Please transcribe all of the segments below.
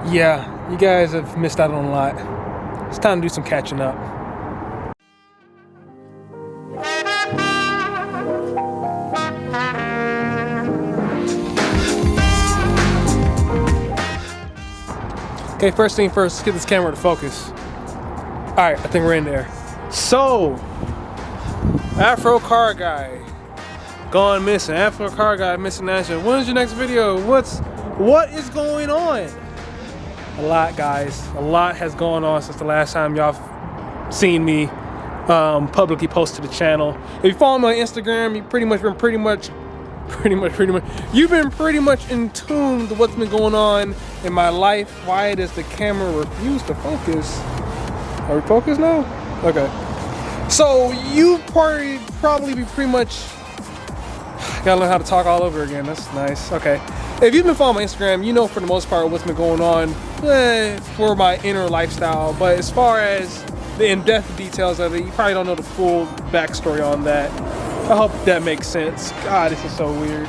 Yeah, you guys have missed out on a lot. It's time to do some catching up. Okay, first thing first, let's get this camera to focus. All right, I think we're in there. So, Afro Car Guy gone missing. Afro Car Guy missing action. When's your next video? What is going on? A lot, guys. A lot has gone on since the last time y'all seen me publicly post to the channel. If you follow me on Instagram, you've been you've been pretty much in tune to what's been going on in my life. Why does the camera refuse to focus? Are we focused now? Okay. So you probably be pretty much gotta learn how to talk all over again. That's nice. Okay. If you've been following my Instagram, you know for the most part what's been going on for my inner lifestyle. But as far as the in-depth details of it, you probably don't know the full backstory on that. I hope that makes sense. God, this is so weird.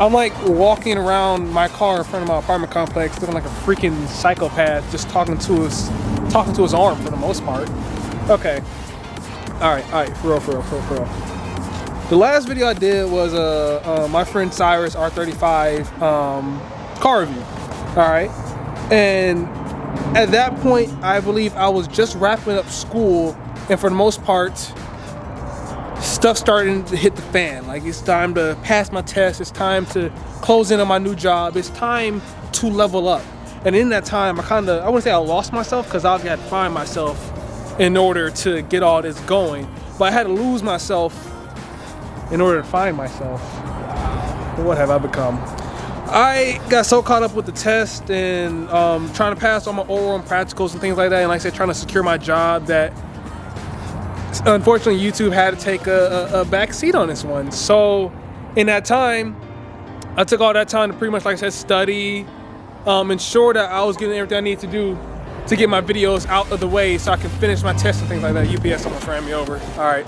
I'm like walking around my car in front of my apartment complex looking like a freaking psychopath, just talking to his arm for the most part. Okay. All right, for real. The last video I did was my friend Cyrus R35 car review. All right, and at that point, I believe I was just wrapping up school, and for the most part, stuff starting to hit the fan. Like, it's time to pass my test. It's time to close in on my new job. It's time to level up. And in that time, I wouldn't say I lost myself, because I had to find myself in order to get all this going. But I had to lose myself in order to find myself. What have I become? I got so caught up with the test and trying to pass all my oral and practicals and things like that, and like I said, trying to secure my job, that unfortunately YouTube had to take a back seat on this one. So in that time, I took all that time to pretty much, like I said, study, ensure that I was getting everything I needed to do to get my videos out of the way so I can finish my tests and things like that. UPS almost ran me over. All right.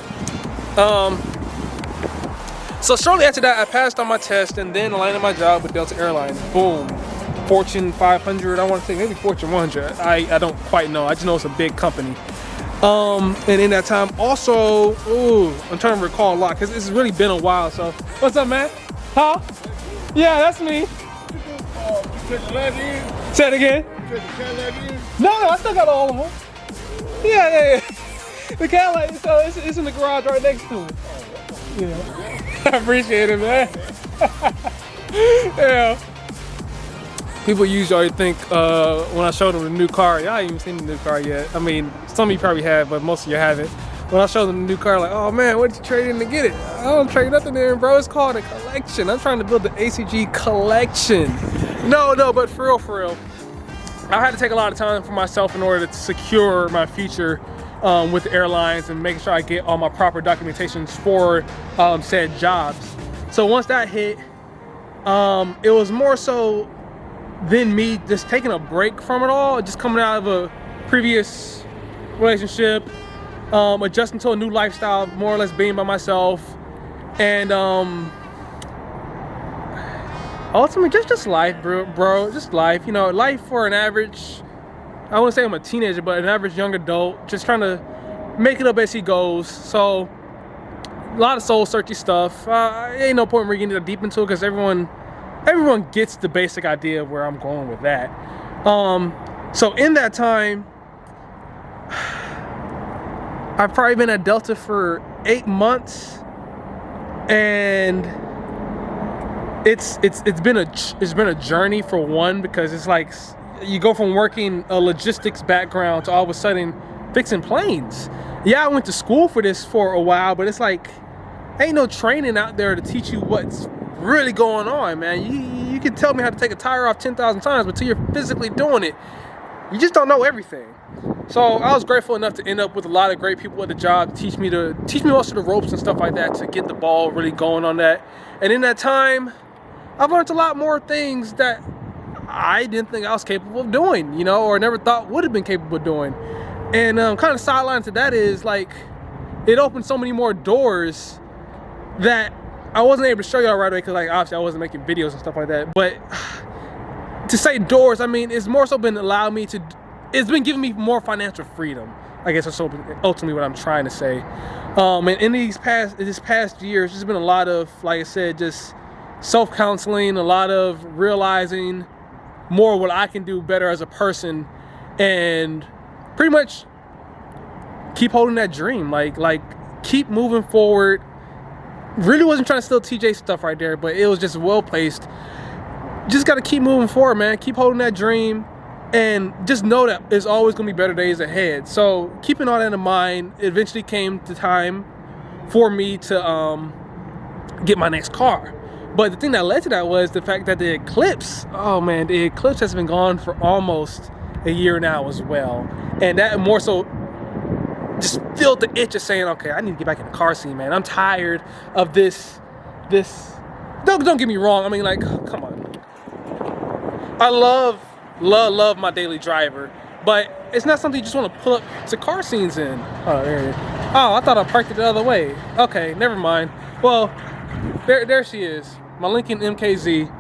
So shortly after that, I passed on my test and then landed my job with Delta Airlines. Boom. Fortune 500, I want to say maybe Fortune 100. I don't quite know. I just know it's a big company. And in that time also, I'm trying to recall a lot because it's really been a while. So, what's up, man? Huh? Yeah, that's me. Say it again. No, I still got all of them. Yeah. The Cadillac, so it's in the garage right next to it. Yeah. I appreciate it, man. Yeah. People usually think when I show them the new car, y'all ain't even seen the new car yet. I mean, some of you probably have, but most of you haven't. When I show them the new car, like, oh man, what did you trade in to get it? I don't trade nothing in, bro. It's called a collection. I'm trying to build the ACG collection. No, but for real. I had to take a lot of time for myself in order to secure my future with the airlines and making sure I get all my proper documentations for said jobs. So once that hit, it was more so than me just taking a break from it all, just coming out of a previous relationship, adjusting to a new lifestyle, more or less being by myself, and ultimately just life, bro, just life. You know, life for an average, I wouldn't say I'm a teenager, but an average young adult, just trying to make it up as he goes. So a lot of soul searchy stuff. Ain't no point in really getting deep into it because everyone gets the basic idea of where I'm going with that. So in that time, I've probably been at Delta for 8 months, and it's been a journey, for one, because it's like you go from working a logistics background to all of a sudden fixing planes. Yeah, I went to school for this for a while, but it's like ain't no training out there to teach you what's really going on, man. You can tell me how to take a tire off 10,000 times, but until you're physically doing it, you just don't know everything. So I was grateful enough to end up with a lot of great people at the job to teach me most of the ropes and stuff like that, to get the ball really going on that. And in that time, I've learned a lot more things that I didn't think I was capable of doing, you know, or never thought would have been capable of doing. And kind of sideline to that is, like, it opened so many more doors that I wasn't able to show y'all right away because, like, obviously I wasn't making videos and stuff like that. But to say doors, I mean, it's more so been allowed me to, it's been giving me more financial freedom. I guess that's ultimately what I'm trying to say. And in this past years, there's been a lot of, like I said, just self-counseling, a lot of realizing more what I can do better as a person, and pretty much keep holding that dream, like keep moving forward. Really wasn't trying to steal TJ stuff right there, but it was just well placed. Just got to keep moving forward, man. Keep holding that dream, and just know that there's always gonna be better days ahead. So keeping all that in mind, it eventually came to time for me to get my next car. But the thing that led to that was the fact that the Eclipse, oh man, the Eclipse has been gone for almost a year now as well. And that more so just filled the itch of saying, okay, I need to get back in the car scene, man. I'm tired of this. Don't get me wrong. I mean, like, come on. I love my daily driver, but it's not something you just want to pull up to car scenes in. Oh, there it is. Oh, I thought I parked it the other way. Okay, never mind. Well, there she is. My Lincoln MKZ.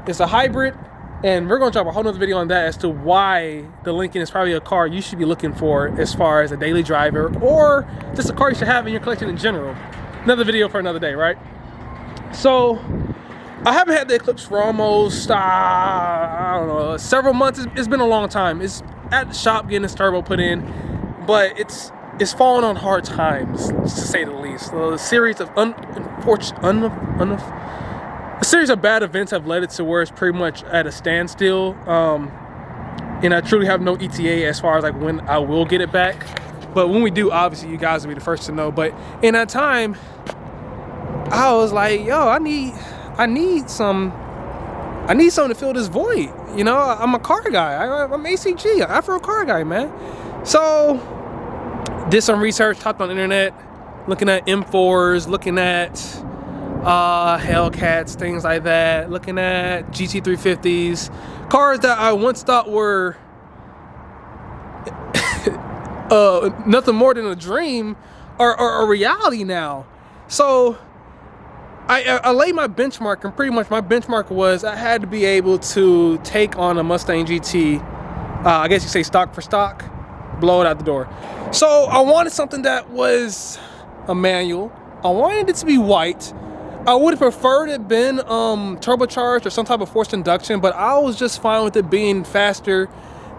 It's a hybrid, and we're going to drop a whole nother video on that as to why the Lincoln is probably a car you should be looking for as far as a daily driver, or just a car you should have in your collection in general. Another video for another day, right? So I haven't had the Eclipse for almost, I don't know, several months. It's been a long time. It's at the shop getting this turbo put in, but it's fallen on hard times, to say the least. So a series of a series of bad events have led it to where it's pretty much at a standstill. And I truly have no ETA as far as like when I will get it back. But when we do, obviously you guys will be the first to know. But in that time, I was like, yo, I need something to fill this void. You know, I'm a car guy. I'm ACG, Afro car guy, man. So did some research, hopped on the internet, looking at M4s, looking at Hellcats, things like that, looking at GT350s, cars that I once thought were nothing more than a dream are a reality now. So I laid my benchmark, and pretty much my benchmark was I had to be able to take on a Mustang GT, I guess you say stock for stock, blow it out the door. So I wanted something that was a manual. I wanted it to be white. I would have preferred it been turbocharged or some type of forced induction, but I was just fine with it being faster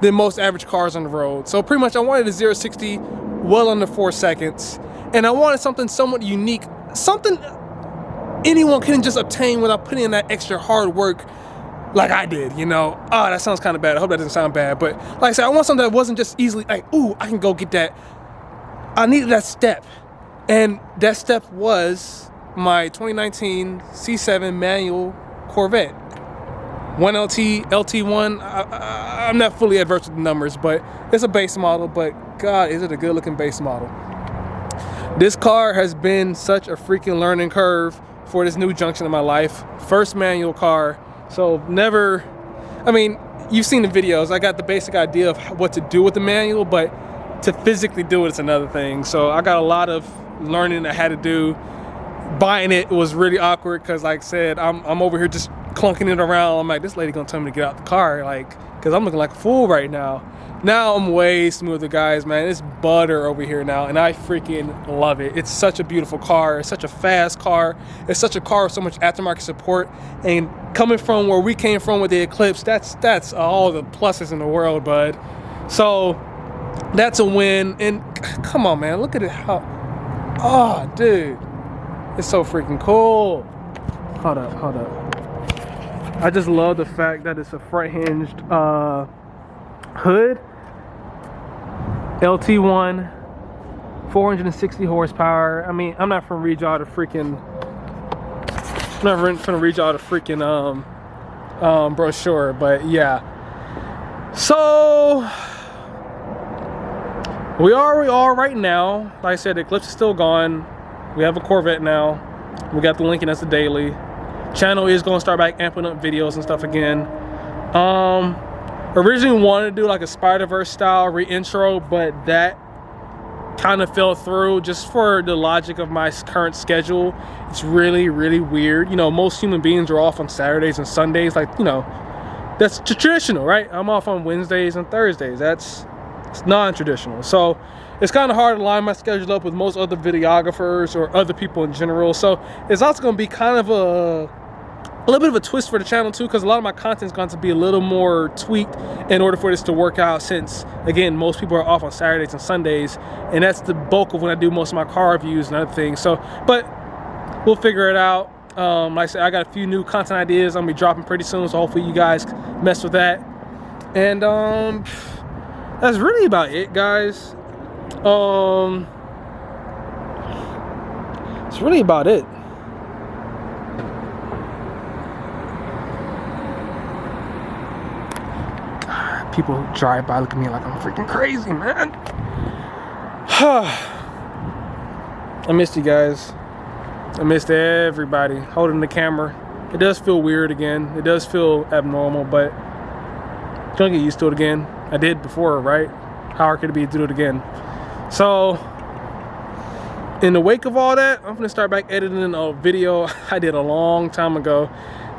than most average cars on the road. So pretty much I wanted a 0-60 well under 4 seconds. And I wanted something somewhat unique, something anyone can just obtain without putting in that extra hard work like I did, you know. Oh, that sounds kind of bad. I hope that doesn't sound bad. But like I said, I want something that wasn't just easily like, ooh, I can go get that. I needed that step. And that step was my 2019 C7 manual Corvette. 1LT, LT1, I'm not fully adverse to the numbers, but it's a base model, but God, is it a good looking base model. This car has been such a freaking learning curve for this new junction in my life. First manual car, so never, I mean, you've seen the videos. I got the basic idea of what to do with the manual, but to physically do it is another thing. So I got a lot of learning I had to do. Buying it was really awkward because, like I said, I'm over here just clunking it around. I'm like, this lady gonna tell me to get out the car, like, because I'm looking like a fool right now. Now I'm way smoother, guys, man. It's butter over here now, and I freaking love it. It's such a beautiful car. It's such a fast car. It's such a car with so much aftermarket support. And coming from where we came from with the Eclipse, that's all the pluses in the world, bud. So that's a win. And come on, man, look at it. How, oh, dude, it's so freaking cool. Hold up. I just love the fact that it's a front hinged hood. LT1, 460 horsepower. I mean, I'm not gonna read y'all the freaking brochure, but yeah. So we are right now. Like I said, the Eclipse is still gone. We have a Corvette now. We got the Lincoln as the daily. Channel is gonna start back amping up videos and stuff again. Originally wanted to do like a Spider-Verse style re-intro, but that kind of fell through just for the logic of my current schedule. It's really, really weird. You know, most human beings are off on Saturdays and Sundays, like, you know, that's traditional, right? I'm off on Wednesdays and Thursdays. It's non-traditional. So it's kind of hard to line my schedule up with most other videographers or other people in general. So it's also going to be kind of a little bit of a twist for the channel too, because a lot of my content is going to be a little more tweaked in order for this to work out, since again most people are off on Saturdays and Sundays, and that's the bulk of when I do most of my car reviews and other things. So but we'll figure it out. Like I said, I got a few new content ideas I'm gonna be dropping pretty soon, so hopefully you guys mess with that. And that's really about it, guys. It's really about it. People drive by, look at me like I'm freaking crazy, man. I missed you guys. I missed everybody holding the camera. It does feel weird again. It does feel abnormal, but I'm gonna get used to it again. I did before, right? How hard could it be to do it again? So, in the wake of all that, I'm gonna start back editing a video I did a long time ago.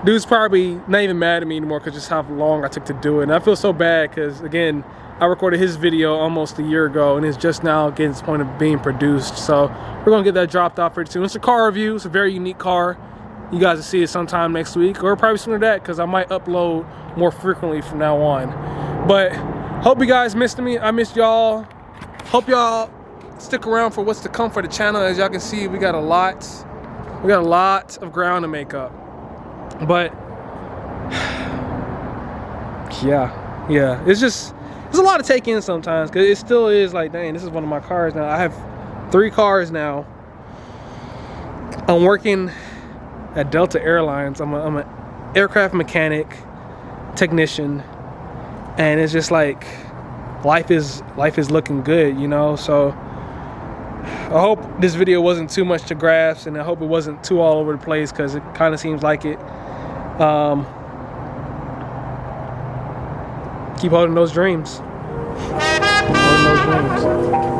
Dude's probably not even mad at me anymore because just how long I took to do it. And I feel so bad because, again, I recorded his video almost a year ago and it's just now getting to the point of being produced. So we're gonna get that dropped off pretty soon. It's a car review. It's a very unique car. You guys will see it sometime next week, or probably sooner than that, because I might upload more frequently from now on. But hope you guys missed me. I missed y'all. Hope y'all stick around for what's to come for the channel. As y'all can see, we got a lot of ground to make up. But yeah, it's just, there's a lot to take in sometimes, because it still is like, dang, this is one of my cars now. I have 3 cars now. I'm working at Delta Airlines. I'm an aircraft mechanic technician, and it's just like life is looking good, you know. So I hope this video wasn't too much to grasp, and I hope it wasn't too all over the place, because it kind of seems like it. Keep holding those dreams. Keep holding those dreams.